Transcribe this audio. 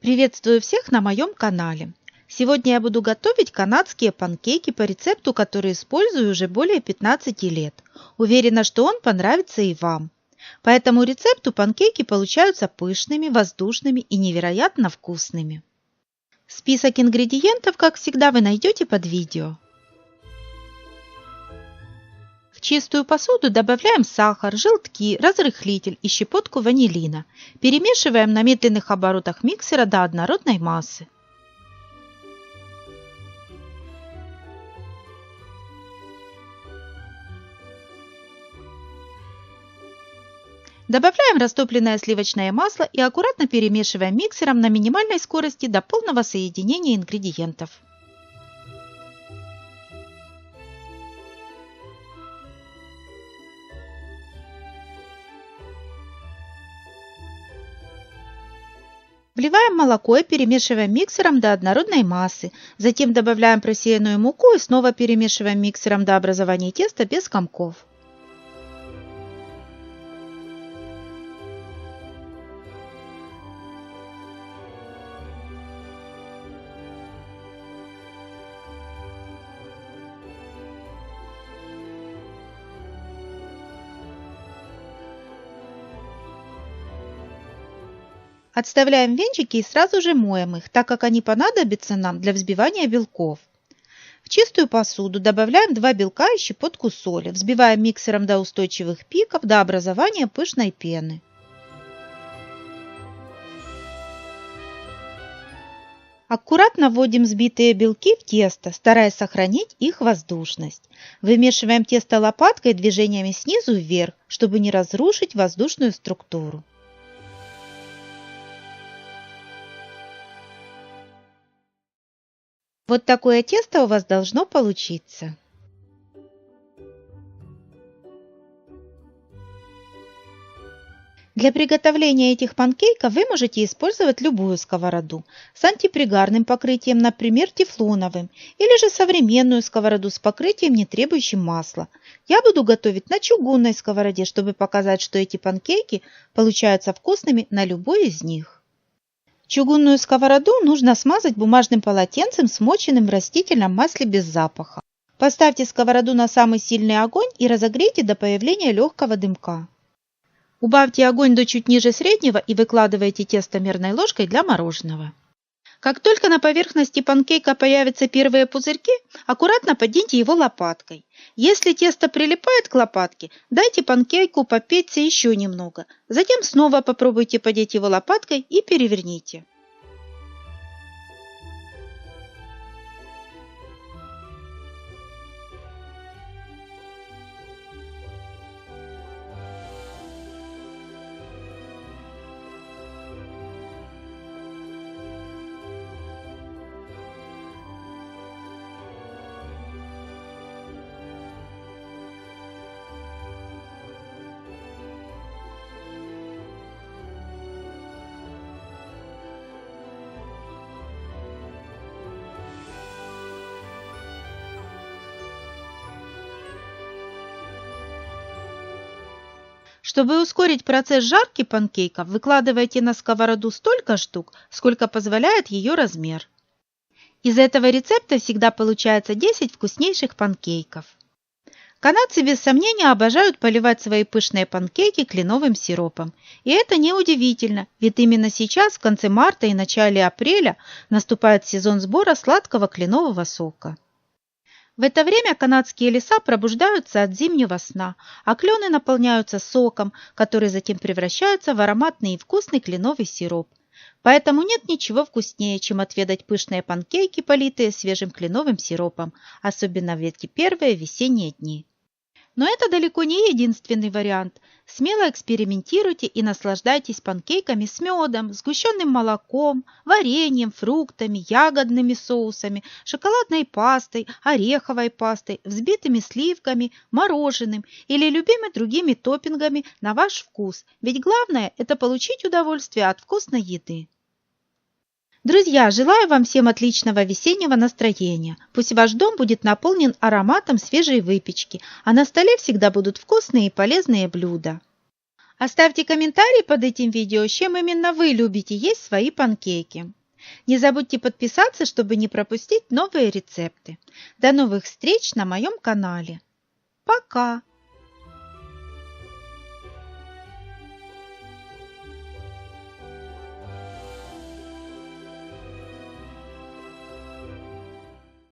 Приветствую всех на моем канале. Сегодня я буду готовить канадские панкейки по рецепту, который использую уже более 15 лет. Уверена, что он понравится и вам. По этому рецепту панкейки получаются пышными, воздушными и невероятно вкусными. Список ингредиентов, как всегда, вы найдете под видео. В чистую посуду добавляем сахар, желтки, разрыхлитель и щепотку ванилина. Перемешиваем на медленных оборотах миксера до однородной массы. Добавляем растопленное сливочное масло и аккуратно перемешиваем миксером на минимальной скорости до полного соединения ингредиентов. Вливаем молоко и перемешиваем миксером до однородной массы. Затем добавляем просеянную муку и снова перемешиваем миксером до образования теста без комков. Отставляем венчики и сразу же моем их, так как они понадобятся нам для взбивания белков. В чистую посуду добавляем 2 белка и щепотку соли. Взбиваем миксером до устойчивых пиков, до образования пышной пены. Аккуратно вводим взбитые белки в тесто, стараясь сохранить их воздушность. Вымешиваем тесто лопаткой движениями снизу вверх, чтобы не разрушить воздушную структуру. Вот такое тесто у вас должно получиться. Для приготовления этих панкейков вы можете использовать любую сковороду с антипригарным покрытием, например, тефлоновым, или же современную сковороду с покрытием, не требующим масла. Я буду готовить на чугунной сковороде, чтобы показать, что эти панкейки получаются вкусными на любой из них. Чугунную сковороду нужно смазать бумажным полотенцем, смоченным в растительном масле без запаха. Поставьте сковороду на самый сильный огонь и разогрейте до появления легкого дымка. Убавьте огонь до чуть ниже среднего и выкладывайте тесто мерной ложкой для мороженого. Как только на поверхности панкейка появятся первые пузырьки, аккуратно подденьте его лопаткой. Если тесто прилипает к лопатке, дайте панкейку попечься еще немного. Затем снова попробуйте поддеть его лопаткой и переверните. Чтобы ускорить процесс жарки панкейков, выкладывайте на сковороду столько штук, сколько позволяет ее размер. Из этого рецепта всегда получается 10 вкуснейших панкейков. Канадцы без сомнения обожают поливать свои пышные панкейки кленовым сиропом. И это неудивительно, ведь именно сейчас, в конце марта и начале апреля, наступает сезон сбора сладкого кленового сока. В это время канадские леса пробуждаются от зимнего сна, а клены наполняются соком, который затем превращается в ароматный и вкусный кленовый сироп. Поэтому нет ничего вкуснее, чем отведать пышные панкейки, политые свежим кленовым сиропом, особенно в эти первые весенние дни. Но это далеко не единственный вариант. Смело экспериментируйте и наслаждайтесь панкейками с медом, сгущенным молоком, вареньем, фруктами, ягодными соусами, шоколадной пастой, ореховой пастой, взбитыми сливками, мороженым или любыми другими топпингами на ваш вкус. Ведь главное – это получить удовольствие от вкусной еды. Друзья, желаю вам всем отличного весеннего настроения. Пусть ваш дом будет наполнен ароматом свежей выпечки, а на столе всегда будут вкусные и полезные блюда. Оставьте комментарий под этим видео, с чем именно вы любите есть свои панкейки. Не забудьте подписаться, чтобы не пропустить новые рецепты. До новых встреч на моем канале. Пока!